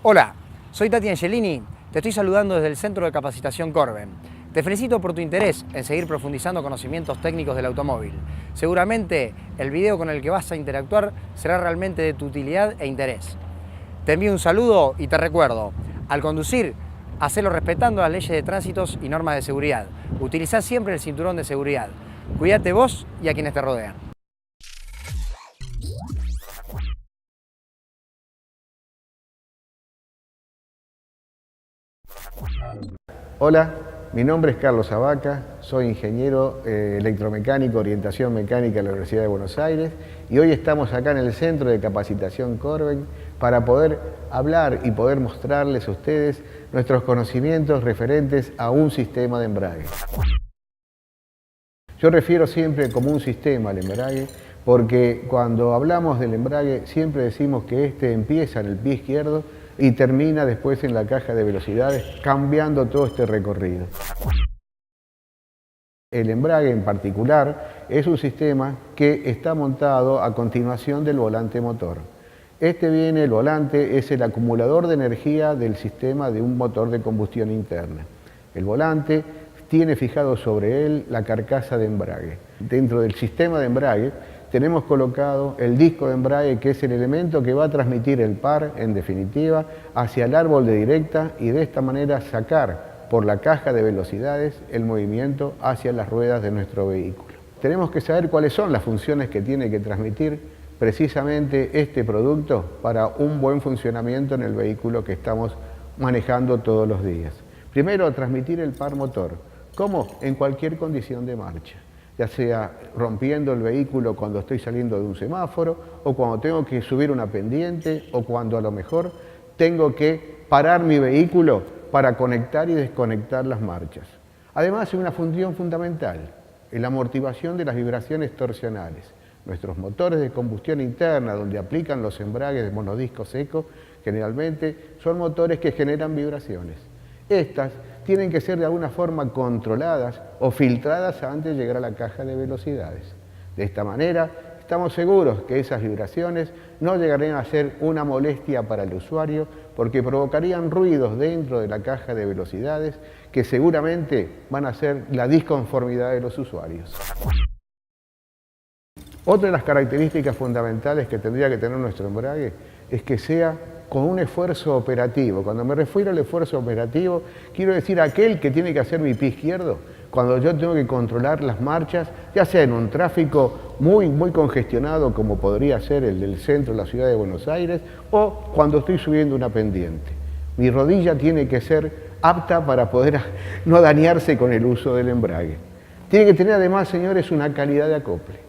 Hola, soy Tati Angelini, te estoy saludando desde el Centro de Capacitación Corben. Te felicito por tu interés en seguir profundizando conocimientos técnicos del automóvil. Seguramente el video con el que vas a interactuar será realmente de tu utilidad e interés. Te envío un saludo y te recuerdo, al conducir, hacelo respetando las leyes de tránsitos y normas de seguridad. Utilizá siempre el cinturón de seguridad. Cuídate vos y a quienes te rodean. Hola, mi nombre es Carlos Abaca, soy ingeniero electromecánico, orientación mecánica de la Universidad de Buenos Aires y hoy estamos acá en el Centro de Capacitación Corben para poder hablar y poder mostrarles a ustedes nuestros conocimientos referentes a un sistema de embrague. Yo refiero siempre como un sistema al embrague porque cuando hablamos del embrague siempre decimos que este empieza en el pie izquierdo y termina después en la caja de velocidades, cambiando todo este recorrido. El embrague en particular es un sistema que está montado a continuación del volante motor. El volante es el acumulador de energía del sistema de un motor de combustión interna. El volante tiene fijado sobre él la carcasa de embrague. Dentro del sistema de embrague tenemos colocado el disco de embrague, que es el elemento que va a transmitir el par, en definitiva, hacia el árbol de directa y de esta manera sacar por la caja de velocidades el movimiento hacia las ruedas de nuestro vehículo. Tenemos que saber cuáles son las funciones que tiene que transmitir precisamente este producto para un buen funcionamiento en el vehículo que estamos manejando todos los días. Primero, transmitir el par motor, como en cualquier condición de marcha, ya sea rompiendo el vehículo cuando estoy saliendo de un semáforo, o cuando tengo que subir una pendiente, o cuando a lo mejor tengo que parar mi vehículo para conectar y desconectar las marchas. Además, hay una función fundamental, la amortiguación de las vibraciones torsionales. Nuestros motores de combustión interna, donde aplican los embragues de monodisco seco, generalmente son motores que generan vibraciones. Estas tienen que ser de alguna forma controladas o filtradas antes de llegar a la caja de velocidades. De esta manera, estamos seguros que esas vibraciones no llegarían a ser una molestia para el usuario porque provocarían ruidos dentro de la caja de velocidades que seguramente van a ser la disconformidad de los usuarios. Otra de las características fundamentales que tendría que tener nuestro embrague es que sea con un esfuerzo operativo. Cuando me refiero al esfuerzo operativo, quiero decir aquel que tiene que hacer mi pie izquierdo cuando yo tengo que controlar las marchas, ya sea en un tráfico muy congestionado como podría ser el del centro de la ciudad de Buenos Aires, o cuando estoy subiendo una pendiente. Mi rodilla tiene que ser apta para poder no dañarse con el uso del embrague. Tiene que tener además, señores, una calidad de acople.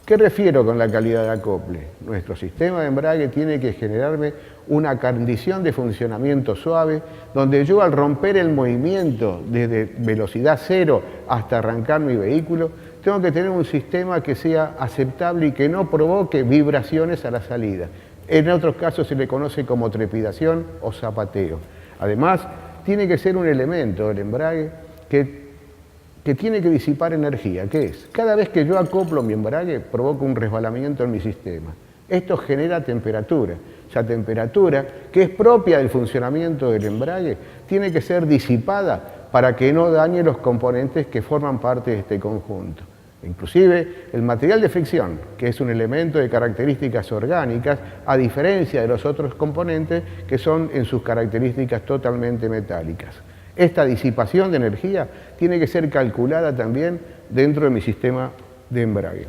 ¿Qué refiero con la calidad de acople? Nuestro sistema de embrague tiene que generarme una condición de funcionamiento suave, donde yo al romper el movimiento desde velocidad cero hasta arrancar mi vehículo, tengo que tener un sistema que sea aceptable y que no provoque vibraciones a la salida. En otros casos se le conoce como trepidación o zapateo. Además, tiene que ser un elemento del embrague que tiene que disipar energía. ¿Qué es? Cada vez que yo acoplo mi embrague, provoco un resbalamiento en mi sistema. Esto genera temperatura. Esa temperatura, que es propia del funcionamiento del embrague, tiene que ser disipada para que no dañe los componentes que forman parte de este conjunto. Inclusive el material de fricción, que es un elemento de características orgánicas, a diferencia de los otros componentes que son en sus características totalmente metálicas. Esta disipación de energía tiene que ser calculada también dentro de mi sistema de embrague.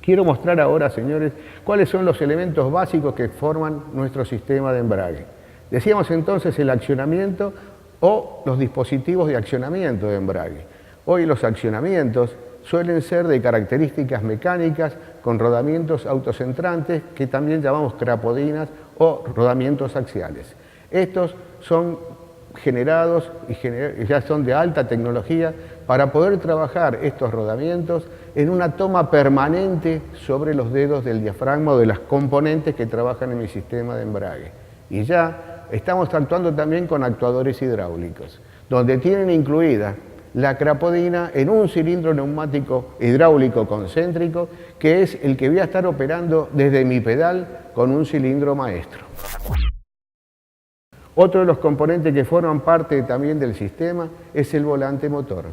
Quiero mostrar ahora, señores, cuáles son los elementos básicos que forman nuestro sistema de embrague. Decíamos entonces el accionamiento o los dispositivos de accionamiento de embrague. Hoy los accionamientos suelen ser de características mecánicas con rodamientos autocentrantes que también llamamos crapodinas o rodamientos axiales. Estos son generados y ya son de alta tecnología para poder trabajar estos rodamientos en una toma permanente sobre los dedos del diafragma o de las componentes que trabajan en mi sistema de embrague. Y ya estamos actuando también con actuadores hidráulicos, donde tienen incluida la crapodina en un cilindro neumático hidráulico concéntrico, que es el que voy a estar operando desde mi pedal con un cilindro maestro. Otro de los componentes que forman parte también del sistema es el volante motor.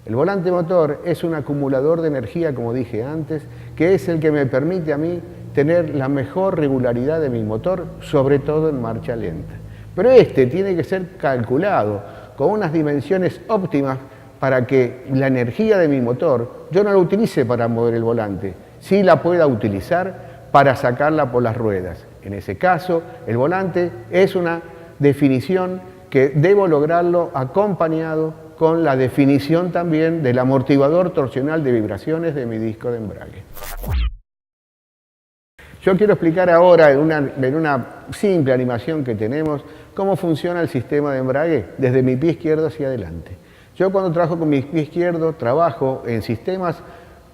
El volante motor es un acumulador de energía, como dije antes, que es el que me permite a mí tener la mejor regularidad de mi motor, sobre todo en marcha lenta. Pero este tiene que ser calculado con unas dimensiones óptimas para que la energía de mi motor yo no la utilice para mover el volante, sí la pueda utilizar para sacarla por las ruedas. En ese caso, el volante es una definición que debo lograrlo acompañado con la definición también del amortiguador torsional de vibraciones de mi disco de embrague. Yo quiero explicar ahora en una simple animación que tenemos cómo funciona el sistema de embrague desde mi pie izquierdo hacia adelante. Yo cuando trabajo con mi pie izquierdo trabajo en sistemas,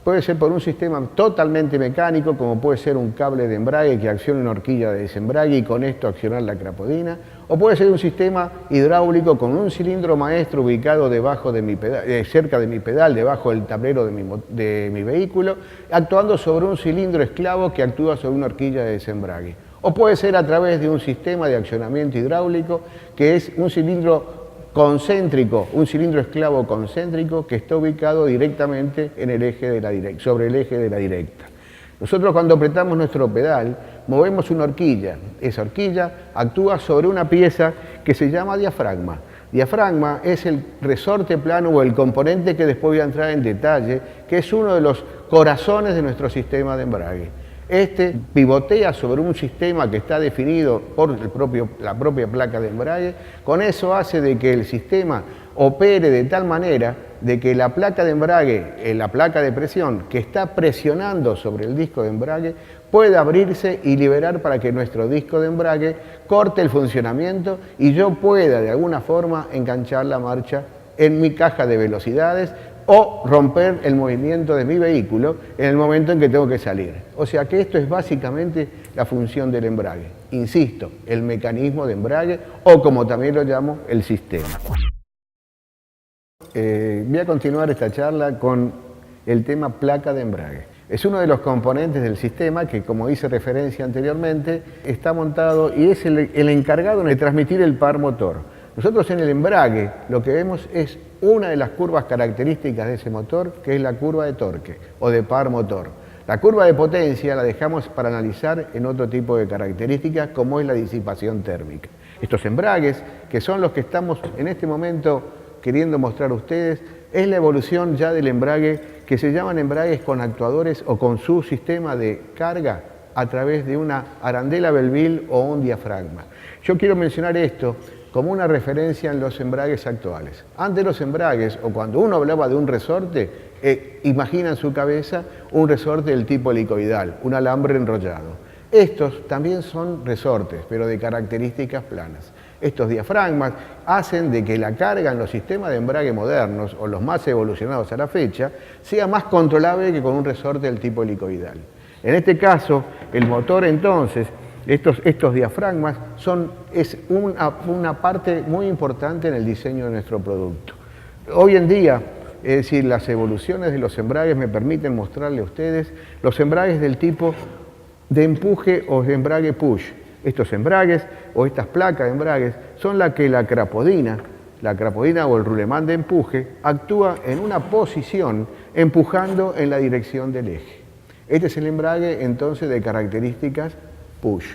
puede ser por un sistema totalmente mecánico, como puede ser un cable de embrague que accione una horquilla de desembrague y con esto accionar la crapodina, o puede ser un sistema hidráulico con un cilindro maestro ubicado debajo de mi pedal, cerca de mi pedal, debajo del tablero de mi vehículo, actuando sobre un cilindro esclavo que actúa sobre una horquilla de desembrague. O puede ser a través de un sistema de accionamiento hidráulico que es un cilindro concéntrico, un cilindro esclavo concéntrico que está ubicado directamente en el eje de la sobre el eje de la directa. Nosotros cuando apretamos nuestro pedal movemos una horquilla. Esa horquilla actúa sobre una pieza que se llama diafragma. Diafragma es el resorte plano o el componente que después voy a entrar en detalle, que es uno de los corazones de nuestro sistema de embrague. Este pivotea sobre un sistema que está definido por la propia placa de embrague. Con eso hace de que el sistema opere de tal manera de que la placa de embrague, la placa de presión que está presionando sobre el disco de embrague, pueda abrirse y liberar para que nuestro disco de embrague corte el funcionamiento y yo pueda de alguna forma enganchar la marcha en mi caja de velocidades o romper el movimiento de mi vehículo en el momento en que tengo que salir. O sea que esto es básicamente la función del embrague. Insisto, el mecanismo de embrague o como también lo llamo, el sistema. Voy a continuar esta charla con el tema placa de embrague. Es uno de los componentes del sistema que, como hice referencia anteriormente, está montado y es el encargado de transmitir el par motor. Nosotros en el embrague lo que vemos es una de las curvas características de ese motor, que es la curva de torque o de par motor. La curva de potencia la dejamos para analizar en otro tipo de características, como es la disipación térmica. Estos embragues, que son los que estamos en este momento queriendo mostrar a ustedes, es la evolución ya del embrague, que se llaman embragues con actuadores o con su sistema de carga a través de una arandela Belleville o un diafragma. Yo quiero mencionar esto como una referencia en los embragues actuales. Antes los embragues, o cuando uno hablaba de un resorte, imagina en su cabeza un resorte del tipo helicoidal, un alambre enrollado. Estos también son resortes, pero de características planas. Estos diafragmas hacen de que la carga en los sistemas de embrague modernos, o los más evolucionados a la fecha, sea más controlable que con un resorte del tipo helicoidal. En este caso, el motor entonces, estos diafragmas es una parte muy importante en el diseño de nuestro producto. Hoy en día, es decir, las evoluciones de los embragues me permiten mostrarle a ustedes los embragues del tipo de empuje o de embrague push. Estos embragues o estas placas de embragues son las que la crapodina o el rulemán de empuje actúa en una posición empujando en la dirección del eje. Este es el embrague entonces de características push.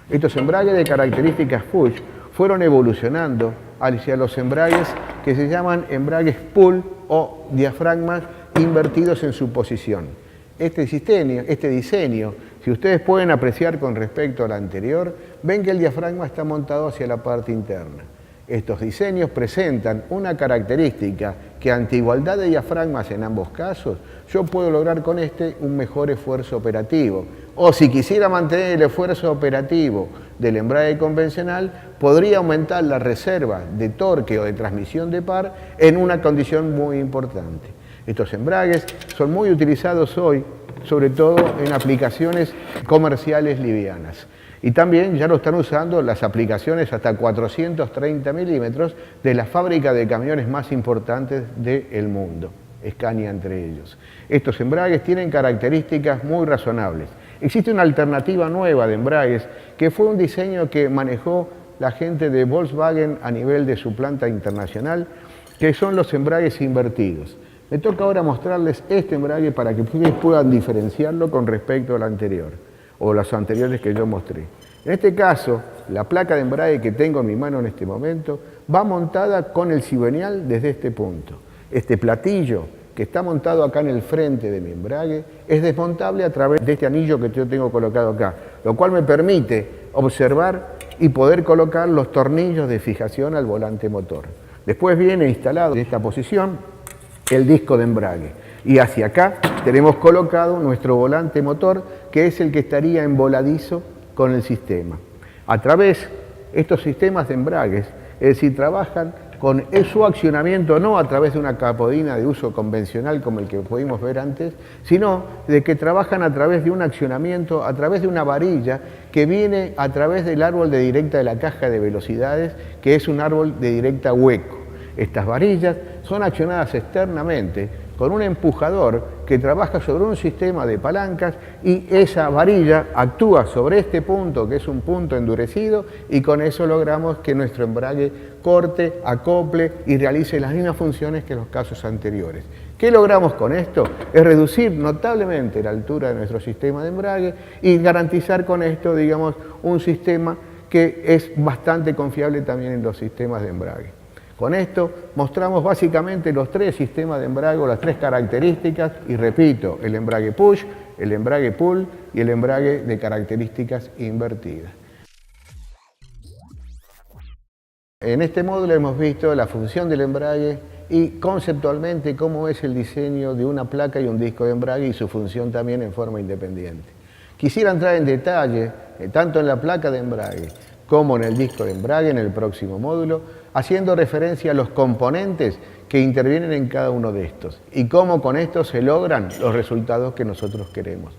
Estos embragues de características push fueron evolucionando hacia los embragues que se llaman embragues pull o diafragmas invertidos en su posición. Este diseño, si ustedes pueden apreciar con respecto al anterior, ven que el diafragma está montado hacia la parte interna. Estos diseños presentan una característica que ante igualdad de diafragmas en ambos casos, yo puedo lograr con un mejor esfuerzo operativo. O si quisiera mantener el esfuerzo operativo del embrague convencional, podría aumentar la reserva de torque o de transmisión de par en una condición muy importante. Estos embragues son muy utilizados hoy, sobre todo en aplicaciones comerciales livianas. Y también ya lo están usando las aplicaciones hasta 430 milímetros de la fábrica de camiones más importantes del mundo, Scania entre ellos. Estos embragues tienen características muy razonables. Existe una alternativa nueva de embragues que fue un diseño que manejó la gente de Volkswagen a nivel de su planta internacional, que son los embragues invertidos. Me toca ahora mostrarles este embrague para que ustedes puedan diferenciarlo con respecto al anterior, o los anteriores que yo mostré. En este caso, la placa de embrague que tengo en mi mano en este momento va montada con el cigüeñal desde este punto. Este platillo que está montado acá en el frente de mi embrague es desmontable a través de este anillo que yo tengo colocado acá, lo cual me permite observar y poder colocar los tornillos de fijación al volante motor. Después viene instalado en esta posición el disco de embrague y hacia acá tenemos colocado nuestro volante motor, que es el que estaría emboladizo con el sistema. A través de estos sistemas de embragues, es decir, trabajan con su accionamiento no a través de una capodina de uso convencional como el que pudimos ver antes, sino de que trabajan a través de un accionamiento, a través de una varilla que viene a través del árbol de directa de la caja de velocidades, que es un árbol de directa hueco. Estas varillas son accionadas externamente con un empujador que trabaja sobre un sistema de palancas y esa varilla actúa sobre este punto, que es un punto endurecido, y con eso logramos que nuestro embrague corte, acople y realice las mismas funciones que los casos anteriores. ¿Qué logramos con esto? Es reducir notablemente la altura de nuestro sistema de embrague y garantizar con esto, digamos, un sistema que es bastante confiable también en los sistemas de embrague. Con esto mostramos básicamente los tres sistemas de embrague, las tres características, y repito, el embrague push, el embrague pull y el embrague de características invertidas. En este módulo hemos visto la función del embrague y conceptualmente cómo es el diseño de una placa y un disco de embrague y su función también en forma independiente. Quisiera entrar en detalle, tanto en la placa de embrague como en el disco de embrague en el próximo módulo, haciendo referencia a los componentes que intervienen en cada uno de estos y cómo con esto se logran los resultados que nosotros queremos.